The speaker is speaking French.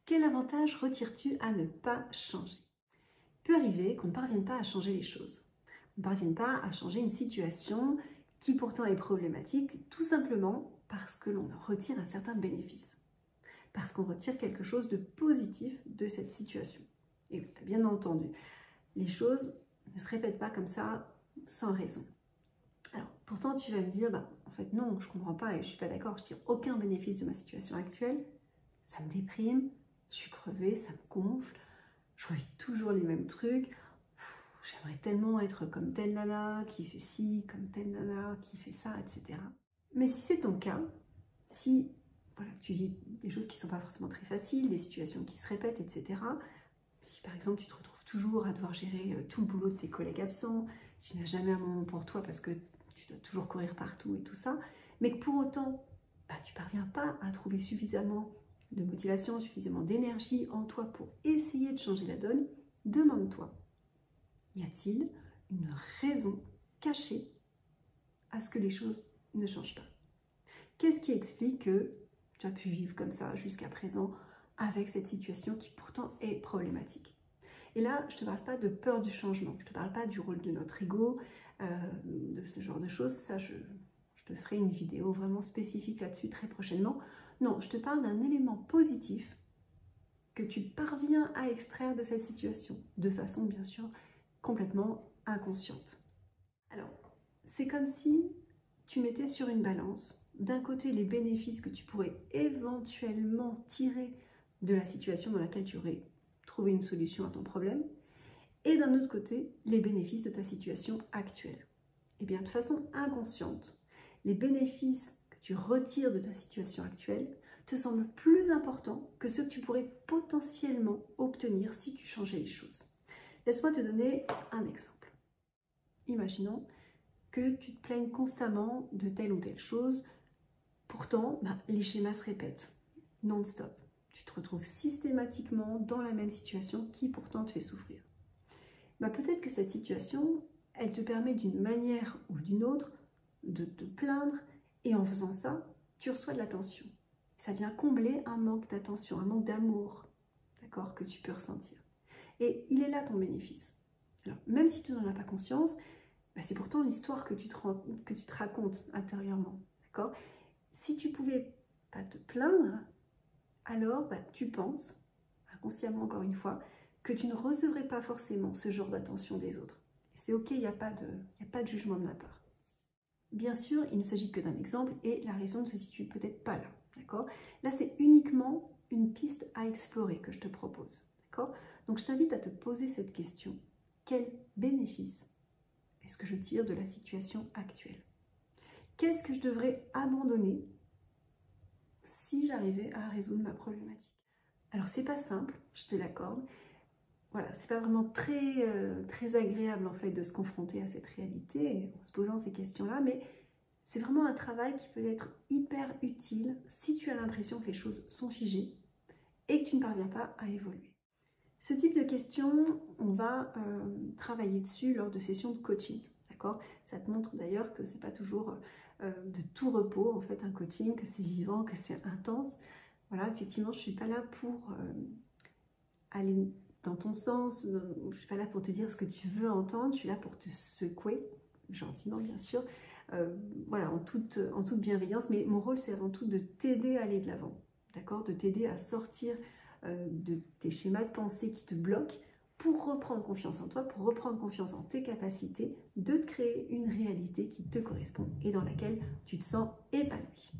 Quel avantage retires-tu à ne pas changer? Il peut arriver qu'on ne parvienne pas à changer les choses. On ne parvienne pas à changer une situation qui pourtant est problématique, tout simplement parce que l'on retire un certain bénéfice. Parce qu'on retire quelque chose de positif de cette situation. Et tu as bien entendu, les choses ne se répètent pas comme ça sans raison. Alors, pourtant, tu vas me dire, en fait, non, je ne comprends pas et je ne suis pas d'accord, je ne tire aucun bénéfice de ma situation actuelle. Ça me déprime, je suis crevée, ça me gonfle, je revis toujours les mêmes trucs. J'aimerais tellement être comme telle nana qui fait ci, comme telle nana qui fait ça, etc. Mais si c'est ton cas, si voilà, tu vis des choses qui ne sont pas forcément très faciles, des situations qui se répètent, etc. Si par exemple tu te retrouves toujours à devoir gérer tout le boulot de tes collègues absents, si tu n'as jamais un moment pour toi parce que tu dois toujours courir partout et tout ça, mais que pour autant, tu ne parviens pas à trouver suffisamment de motivation, suffisamment d'énergie en toi pour essayer de changer la donne, demande-toi, y a-t-il une raison cachée à ce que les choses ne changent pas? Qu'est-ce qui explique que tu as pu vivre comme ça jusqu'à présent avec cette situation qui pourtant est problématique? Et là, je ne te parle pas de peur du changement, je ne te parle pas du rôle de notre ego, de ce genre de choses. Ça, je te ferai une vidéo vraiment spécifique là-dessus très prochainement. Non, je te parle d'un élément positif que tu parviens à extraire de cette situation, de façon bien sûr complètement inconsciente. Alors, c'est comme si tu mettais sur une balance, d'un côté les bénéfices que tu pourrais éventuellement tirer de la situation dans laquelle tu aurais trouvé une solution à ton problème, et d'un autre côté, les bénéfices de ta situation actuelle. Et bien, de façon inconsciente, les bénéfices que tu retires de ta situation actuelle te semblent plus importants que ceux que tu pourrais potentiellement obtenir si tu changeais les choses. Laisse-moi te donner un exemple. Imaginons que tu te plaignes constamment de telle ou telle chose, pourtant, les schémas se répètent non-stop. Tu te retrouves systématiquement dans la même situation qui pourtant te fait souffrir. Peut-être que cette situation, elle te permet d'une manière ou d'une autre de te plaindre et en faisant ça, tu reçois de l'attention. Ça vient combler un manque d'attention, un manque d'amour, d'accord, que tu peux ressentir. Et il est là ton bénéfice. Alors, même si tu n'en as pas conscience, c'est pourtant l'histoire que tu te racontes intérieurement, d'accord? Si tu pouvais pas te plaindre, alors tu penses, inconsciemment encore une fois, que tu ne recevrais pas forcément ce genre d'attention des autres. C'est ok, il n'y a pas de jugement de ma part. Bien sûr, il ne s'agit que d'un exemple et la raison ne se situe peut-être pas là, d'accord? Là, c'est uniquement une piste à explorer que je te propose, d'accord? Donc, je t'invite à te poser cette question. Quel bénéfice est-ce que je tire de la situation actuelle? Qu'est-ce que je devrais abandonner si j'arrivais à résoudre ma problématique? Alors, c'est pas simple, je te l'accorde. Voilà, c'est pas vraiment très agréable en fait de se confronter à cette réalité en se posant ces questions-là, mais c'est vraiment un travail qui peut être hyper utile si tu as l'impression que les choses sont figées et que tu ne parviens pas à évoluer. Ce type de questions, on va travailler dessus lors de sessions de coaching, d'accord? Ça te montre d'ailleurs que c'est pas toujours de tout repos en fait un coaching, que c'est vivant, que c'est intense. Voilà, effectivement, je suis pas là pour aller dans ton sens, je ne suis pas là pour te dire ce que tu veux entendre, je suis là pour te secouer, gentiment bien sûr, voilà, en toute bienveillance, mais mon rôle c'est avant tout de t'aider à aller de l'avant, d'accord, de t'aider à sortir de tes schémas de pensée qui te bloquent pour reprendre confiance en toi, pour reprendre confiance en tes capacités, de te créer une réalité qui te correspond et dans laquelle tu te sens épanoui.